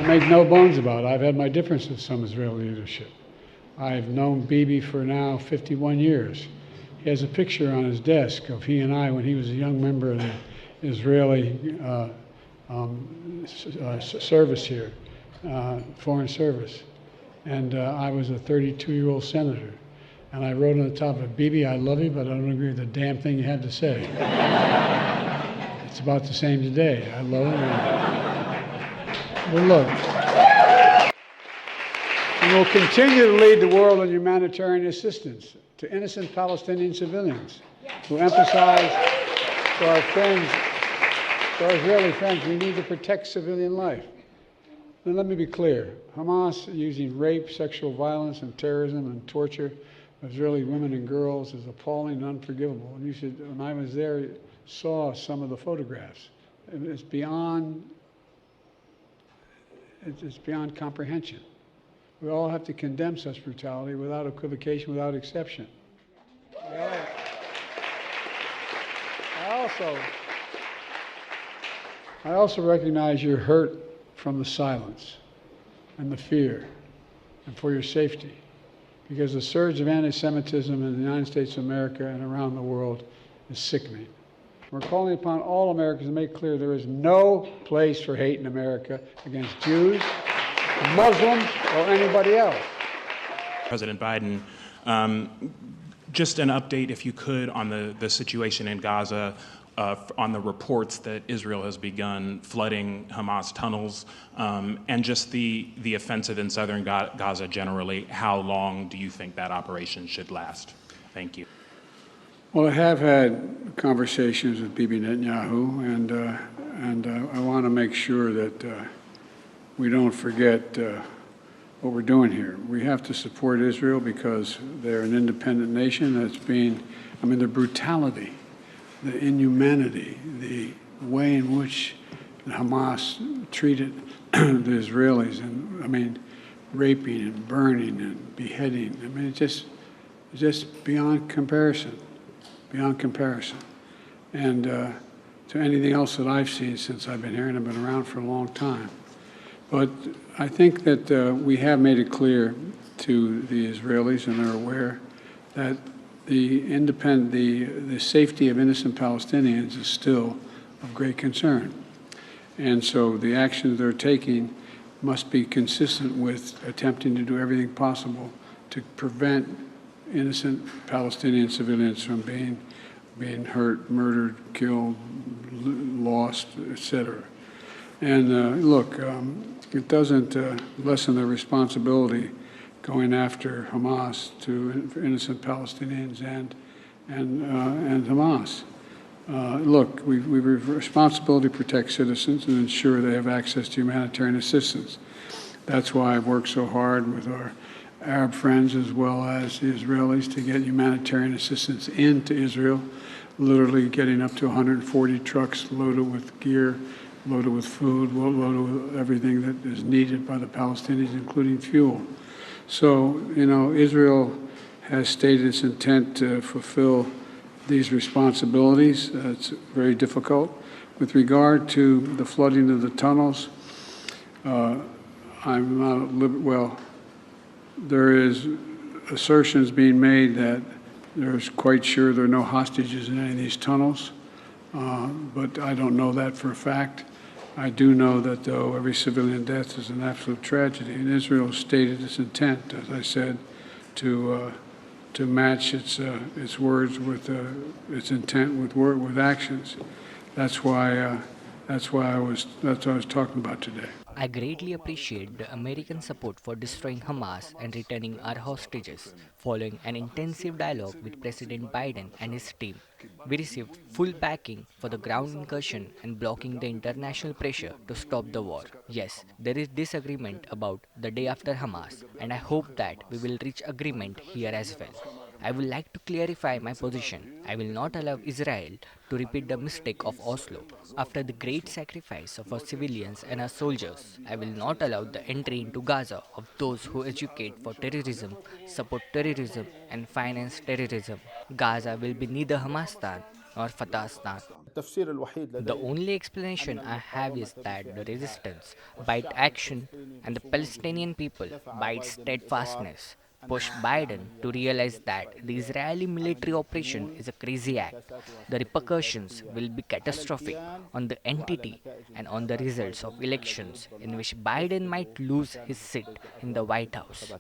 I make no bones about it. I've had my differences with some Israeli leadership. I've known Bibi for now 51 years. He has a picture on his desk of he and I when he was a young member of the Israeli service here, foreign service. And I was a 32-year-old senator. And I wrote on the top of it, Bibi, I love you, but I don't agree with the damn thing you have to say. It's about the same today. I love him. But look, we will continue to lead the world in humanitarian assistance to innocent Palestinian civilians who emphasize to our friends, to our Israeli friends, we need to protect civilian life. Then let me be clear. Hamas using rape, sexual violence, and terrorism and torture of Israeli women and girls is appalling and unforgivable. And you should, when I was there, saw some of the photographs. It's beyond comprehension. We all have to condemn such brutality without equivocation, without exception. I also recognize your hurt from the silence and the fear and for your safety, because the surge of anti-Semitism in the United States of America and around the world is sickening. We're calling upon all Americans to make clear there is no place for hate in America against Jews, Muslims, or anybody else. President Biden, just an update, if you could, on the situation in Gaza, on the reports that Israel has begun flooding Hamas tunnels, and just the offensive in southern Gaza generally. How long do you think that operation should last? Thank you. Well, I have had conversations with Bibi Netanyahu, and I want to make sure that we don't forget what we're doing here. We have to support Israel because they're an independent nation that's being, the brutality, the inhumanity, the way in which Hamas treated the Israelis, and raping and burning and beheading. It's just beyond comparison, and to anything else that I've seen since I've been here, and I've been around for a long time. But I think that we have made it clear to the Israelis, and they're aware, that the safety of innocent Palestinians is still of great concern. And so the actions they're taking must be consistent with attempting to do everything possible to prevent innocent Palestinian civilians from being hurt, murdered, killed, lost, etc. And look, it doesn't lessen their responsibility going after Hamas for innocent Palestinians and Hamas. Look, we have a responsibility to protect citizens and ensure they have access to humanitarian assistance. That's why I've worked so hard with our Arab friends as well as the Israelis to get humanitarian assistance into Israel, literally getting up to 140 trucks loaded with gear, loaded with food, loaded with everything that is needed by the Palestinians, including fuel. So, Israel has stated its intent to fulfill these responsibilities. It's very difficult. With regard to the flooding of the tunnels, there is assertions being made that there's quite sure there are no hostages in any of these tunnels, but I don't know that for a fact. I do know that, though, every civilian death is an absolute tragedy, and Israel stated its intent, as I said, to match its words with its intent with actions. That's why I was talking about today. I greatly appreciate the American support for destroying Hamas and returning our hostages. Following an intensive dialogue with President Biden and his team, we received full backing for the ground incursion and blocking the international pressure to stop the war. Yes, there is disagreement about the day after Hamas, and I hope that we will reach agreement here as well. I would like to clarify my position. I will not allow Israel to repeat the mistake of Oslo. After the great sacrifice of our civilians and our soldiers, I will not allow the entry into Gaza of those who educate for terrorism, support terrorism, and finance terrorism. Gaza will be neither Hamastan nor Fatahstan. The only explanation I have is that the resistance, by its action, and the Palestinian people, by its steadfastness, pushed Biden to realize that the Israeli military operation is a crazy act. The repercussions will be catastrophic on the entity and on the results of elections in which Biden might lose his seat in the White House.